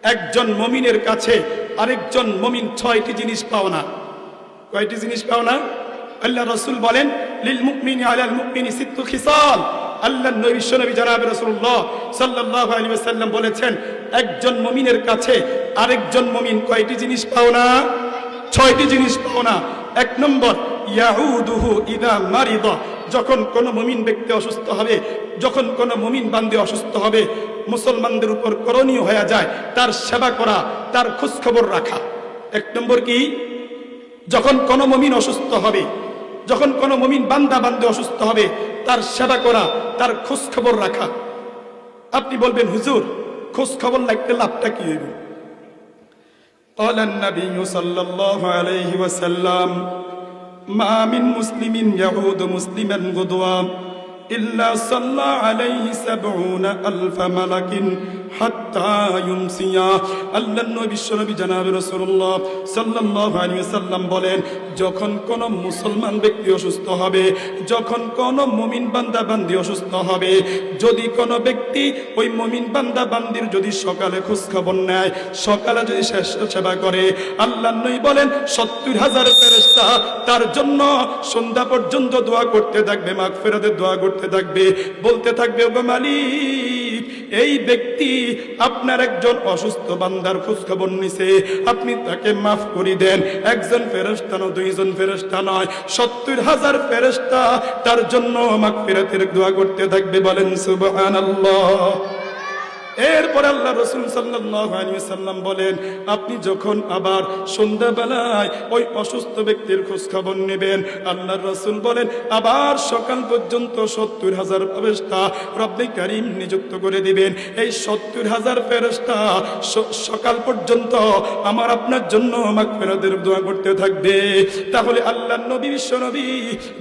একজন মুমিনের কাছে আরেকজন মুমিন 6টি জিনিস পাও না। কয়টি জিনিস পাও না? আল্লাহ রাসূল বলেন লিল মুমিনি আলাল মুমিনি সিত্তু খিসাল। আল্লাহর নবী বিশ্বনবী জনাব রাসূলুল্লাহ সাল্লাল্লাহু আলাইহি ওয়াসাল্লাম বলেছেন, একজন মুমিনের কাছে আরেকজন মুমিন কয়টি জিনিস পাও না? 6টি জিনিস পাও না। 1 নম্বর, ইয়াউদুহু ইদা মারিদা। যখন কোন মুমিন ব্যক্তি অসুস্থ হবে, যখন কোন মুমিন বান্দা অসুস্থ হবে, মুসলমানদের উপর করণীয় হয়ে যায় তার সেবা করা, তার খোঁজ খবর রাখা। 1 নম্বর কি? যখন কোন মুমিন অসুস্থ হবে, যখন কোন মুমিন বান্দা অসুস্থ হবে, তার সেবা করা, তার খোঁজ খবর রাখা। আপনি বলবেন, হুজুর খোঁজ খবর রাখতে লাভটা কি হইব? قال النبي صلى الله عليه وسلم ما من مسلم يعود مسلما غدوة إلا صلى عليه 70,000 ملك حتى يمسي। আল্লাহর নবী বিশ্বনবী জনাব রাসূলুল্লাহ সাল্লাল্লাহু আলাইহি ওয়াসাল্লাম বলেন, যখন কোন মুসলমান ব্যক্তি অসুস্থ হবে, যখন কোন মুমিন বান্দা বান্দি অসুস্থ হবে, যদি কোন ব্যক্তি ওই মুমিন বান্দা বান্দির যদি সকালে খোঁজ খবর নেয়, সকালে যদি সেবা করে, আল্লাহর নবী বলেন 70,000 ফেরেশতা তার জন্য সন্ধ্যা পর্যন্ত দোয়া করতে থাকবে, মাগফিরাতের দোয়া করতে থাকবে, বলতে থাকবে, ওগো মালিক, এই ব্যক্তি আপনার একজন অসুস্থ বান্দার খোঁজ খবর নিছে, আপনি তাকে মাফ করে দেন। একজন ফেরেশতা নয়, 2 জন ফেরেশতা নয়, 70,000 ফেরেশতা তার জন্য মাগফিরাতের দোয়া করতে থাকবে। বলেন সুবহানাল্লাহ। এরপর আল্লাহ রাসূল সাল্লাল্লাহু আলাইহি ওয়াসাল্লাম বলেন, আপনি যখন আবার সন্ধ্যাবেলায় ওই অসুস্থ ব্যক্তির খোঁজ খবর নেবেন, আল্লাহর রাসূল বলেন আবার সকাল পর্যন্ত 70,000 ফেরেশতা রব্বে কারীম নিযুক্ত করে দিবেন। এই 70,000 ফেরেশতা সকাল পর্যন্ত আমার আপনার জন্য মাগফিরাতের দোয়া করতে থাকবে। তাহলে আল্লাহর নবী বিশ্বনবী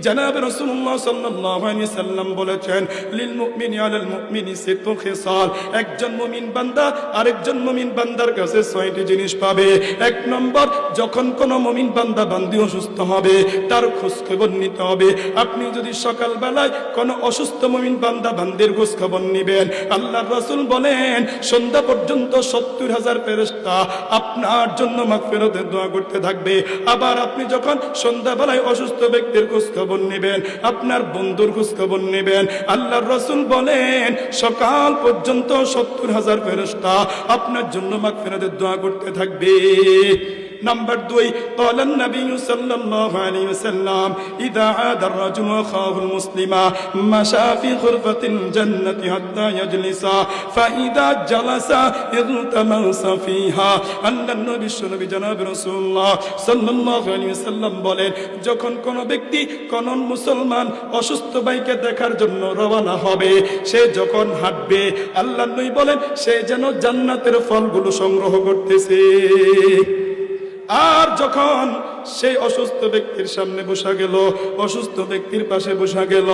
জনাব রাসূলুল্লাহ সাল্লাল্লাহু আলাইহি ওয়াসাল্লাম বলেছেন, লিল মুমিনি আলাল মুমিনি সিত্তু খিসাল। একজন মুমিন বান্দা আরেকজন মুমিন বান্দার কাছে 6টি জিনিস পাবে। 1 নম্বর, যখন কোন মুমিন বান্দা বান্দি অসুস্থ হবে, তার খোঁজ খবর নিতে হবে। আপনি যদি সকাল বেলায় কোন অসুস্থ মুমিন বান্দা বান্দির খোঁজ খবর নেবেন, আল্লাহর রাসূল বলেন সন্ধ্যা পর্যন্ত 70,000 ফেরেশতা আপনার জন্য মাগফিরাতের দোয়া করতে থাকবে। আবার আপনি যখন সন্ধ্যা বেলায় অসুস্থ ব্যক্তির খোঁজ খবর নেবেন, আপনার বন্ধুর খোঁজ খবর নেবেন, আল্লাহর রাসূল বলেন সকাল পর্যন্ত 70,000 ফেরেশতা আপনার জন্য মাগফিরাতের দোয়া করতে থাকবে। نمبر 2 قال النبي صلى الله عليه وسلم إذا عاد الرجل أخاه المسلم مشى في غرفة الجنة حتى يجلس فإذا جلس التمس فيها। আল্লাহর নবী বিশ্বনবী জনাব রাসূলুল্লাহ সাল্লাল্লাহু আলাইহি ওয়াসাল্লাম বলেন, যখন কোন ব্যক্তি কোন মুসলমান অসুস্থ ভাইকে দেখার জন্য রওনা হবে, সে যখন হাঁটবে, আল্লাহর নবী বলেন সে যেন জান্নাতের ফলগুলো সংগ্রহ করতেছে। আর যখন সেই অসুস্থ ব্যক্তির সামনে বসা গেল, অসুস্থ ব্যক্তির পাশে বসা গেল,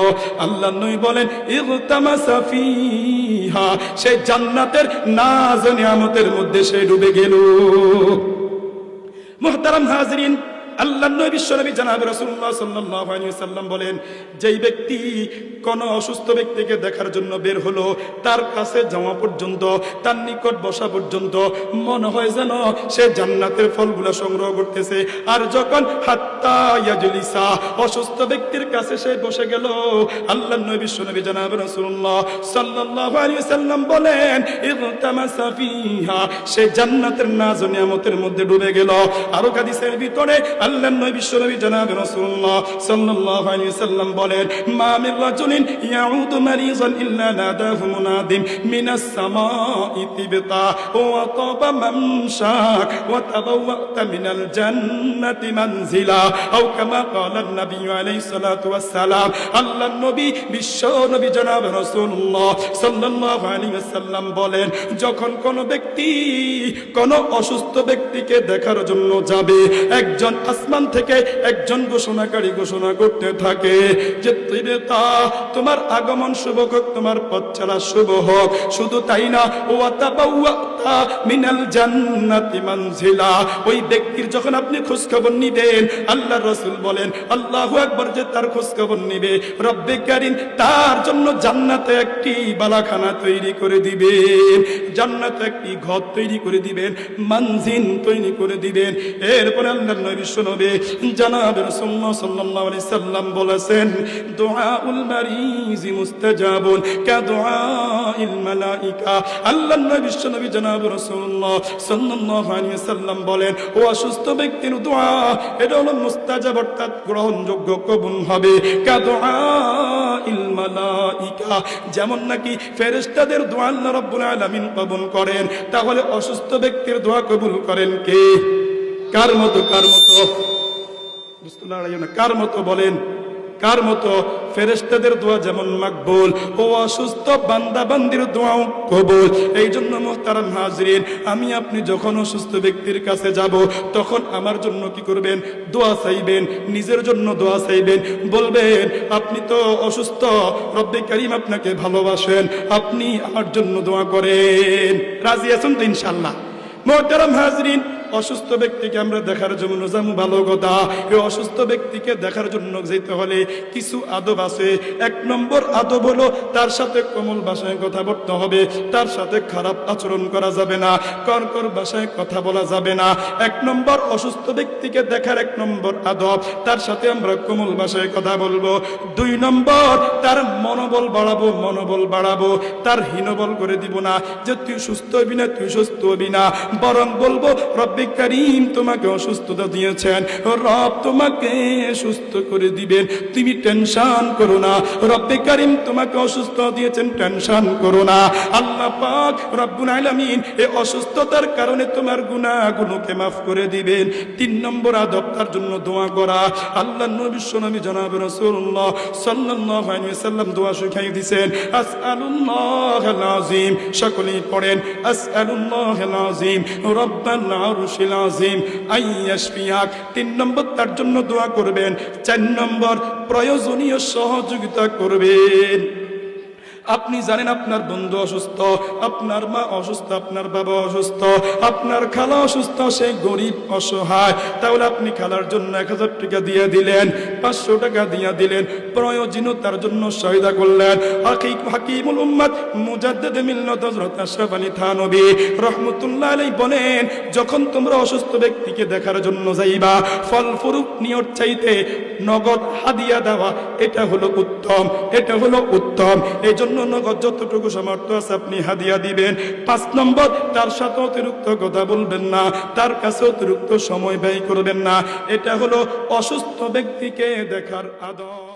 আল্লাহর নবী বলেন ইগতামাসা ফিহা, সেই জান্নাতের নাজ ও নিয়ামতের মধ্যে সে ডুবে গেল। মুহতারাম হাজিরিন, আল্লাহর নবী বিশ্বনবী জনাব রাসূলুল্লাহ সাল্লাল্লাহু আলাইহি ওয়াসাল্লাম বলেন, যেই ব্যক্তি কোন অসুস্থ ব্যক্তিকে দেখার জন্য বের হলো, তার কাছে যাওয়া পর্যন্ত, তার নিকট বসা পর্যন্ত মনে হয় যেন সে জান্নাতের ফলগুলো সংগ্রহ করতেছে। আর যখন হাত্তা ইয়াজলিসা, অসুস্থ ব্যক্তির কাছে সে বসে গেল, আল্লাহর নবী বিশ্বনবী জনাব রাসূলুল্লাহ সাল্লাল্লাহু আলাইহি ওয়াসাল্লাম বলেন ইগতামাসা ফিহা, সে জান্নাতের নাজ ও নিয়ামতের মধ্যে ডুবে গেল। আর হাদিসের ভিতরে আল্লাহর নবী বিশ্বনবী জনাব রাসূলুল্লাহ সাল্লাল্লাহু আলাইহি ওয়াসাল্লাম বলেন, মা মিন রাজুলিন ইয়াউদু মারিযান ইল্লা নাদাহু মুনাদিন মিনাস সামাঈ তিবতা ওয়া তাবা মামশাক ওয়া তাবাওয়াতা মিনাল জান্নাতি মানজিলা আও কামা ক্বালা নবী আলাইহিস সালাতু ওয়াস সালাম। আল্লাহর নবী বিশ্বনবী জনাব রাসূলুল্লাহ সাল্লাল্লাহু আলাইহি ওয়াসাল্লাম বলেন, যখন কোন ব্যক্তি কোন অসুস্থ ব্যক্তিকে দেখার জন্য যাবে, একজন আসমান থেকে একজন ঘোষণাকারী ঘোষণা করতে থাকে যে তা তোমার আগমন শুভ হোক, তোমার পথ চলা শুভ হোক। শুধু তাই না, ওয়াতাবাওয়াতা মিনাল জান্নাতি মানজিলা, ওই ব্যক্তির যখন আপনি খোঁজ খবর নিবেন, আল্লাহর রাসূল বলেন আল্লাহু আকবার, যে তার খোঁজ খবর নিবে রব্বে কারীম তার জন্য জান্নাতে একটি বালাখানা তৈরি করে দিবেন, জান্নাতে একটি ঘর তৈরি করে দিবেন, মানজিল তৈরি করে দিবেন। এরপরে আল্লাহর নবী বিশ্বনবী জনাব রাসূলুল্লাহ সাল্লাল্লাহু আলাইহি সাল্লাম বলেছেন দুআউল মারিজি মুস্তাজাবুন কা দুআইল মালাইকা। আল্লাহর নবী বিশ্বনবী জনাব রাসূলুল্লাহ সাল্লাল্লাহু আলাইহি সাল্লাম বলেন ও অসুস্থ ব্যক্তির দোয়া এটা হলো মুস্তাজাব, অর্থাৎ গ্রহণযোগ্য, কবুল হবে। কা দুআইল মালাইকা, যেমন নাকি ফেরেশতাদের দোয়া আল্লাহ রাব্বুল আলামিন কবুল করেন, তাহলে অসুস্থ ব্যক্তির দোয়া কবুল করেন কে? কার মতো? কার মতো? কার মতো বলেন? কার মতো? ফেরেশতাদের দোয়া যেমন মাকবুল, ও অসুস্থ বান্দা বান্দির দোয়াও কবুল। এই জন্য মুহতারাম হাজরিন, আমি আপনি যখন অসুস্থ ব্যক্তির কাছে যাব, তখন আমার জন্য কি করবেন? দোয়া চাইবেন, নিজের জন্য দোয়া চাইবেন, বলবেন আপনি তো অসুস্থ, রব্বে কারীম আপনাকে ভালোবাসেন, আপনি আমার জন্য দোয়া করেন। রাজি আছেন তো ইনশাআল্লাহ? মুহতারাম হাজরিন, অসুস্থ ব্যক্তিকে আমরা দেখার জন্য যাবো, ভালো কথা। এই অসুস্থ ব্যক্তিকে দেখার জন্য যেতে হলে কিছু আদব আছে। এক নম্বর আদব হলো তার সাথে কোমল ভাষায় কথা বলতে হবে, তার সাথে খারাপ আচরণ করা যাবে না, কর্কর ভাষায় কথা বলা যাবে না। এক নম্বর অসুস্থ ব্যক্তিকে দেখার এক নম্বর আদব, তার সাথে আমরা কোমল ভাষায় কথা বলবো। দুই নম্বর, তার মনোবল বাড়াবো, মনোবল বাড়াবো, তার হীনবল করে দিব না যে তুই সুস্থ হবি না, তুই সুস্থ হবি না, বরং বলবো রব্বে কারীম তোমাকে অসুস্থতা দিয়েছেন, রব তোমাকে সুস্থ করে দিবেন, তুমি টেনশন করো না, রব্বে কারীম তোমাকে অসুস্থ দিয়েছেন, টেনশন করো না। আল্লাহ পাক রব্বুল আলামিন এই অসুস্থতার কারণে তোমার গুনাহগুলোকে মাফ করে দিবেন। তিন নম্বর আদব, তার জন্য দোয়া করা। আল্লাহর নবী বিশ্বনবী জনাব রাসূলুল্লাহ সাল্লাল্লাহু আলাইহি ওয়াসাল্লাম দোয়া শিখিয়ে দিয়েছেন আসআলুল্লাহাল আযীম, সকলেই পড়েন আসআলুল্লাহাল আযীম রব্বাল আরশিল আযীম আইয়াশফিয়াক। তিন নম্বর, তার জন্য দোয়া করবেন। চার নম্বর, প্রয়োজনীয় সহযোগিতা করবেন। আপনি জানেন আপনার বন্ধু অসুস্থ, আপনার মা অসুস্থ, আপনার বাবা অসুস্থ, আপনার খালা অসুস্থ, সে গরিব অসহায়, তাহলে আপনি খালার জন্য 1000 টাকা দিয়ে দিলেন, 500 টাকা দিয়ে দিলেন, প্রয়োজনীয়তার জন্য সহায়তা করলেন। হাকিমুল উম্মাত মুজাদ্দিদ মিল্লাত হযরত আশরাফ আলী থানভী রাহমাতুল্লাহ আলাইহি বলেন, যখন তোমরা অসুস্থ ব্যক্তিকে দেখার জন্য যাইবা, ফল ফুরুক নিয়ত চাইতে নগদ হাদিয়া দেওয়া, এটা হলো উত্তম, এটা হলো উত্তম। এই জন্য নগদ যতটুকু সামর্থ্য আছে আপনি হাদিয়া দিবেন। 5 নম্বর, তার সাথে অতিরিক্ত কথা বলবেন না, তার কাছে অতিরিক্ত সময় ব্যয় করবেন না। এটা হলো অসুস্থ ব্যক্তিকে দেখার আদব।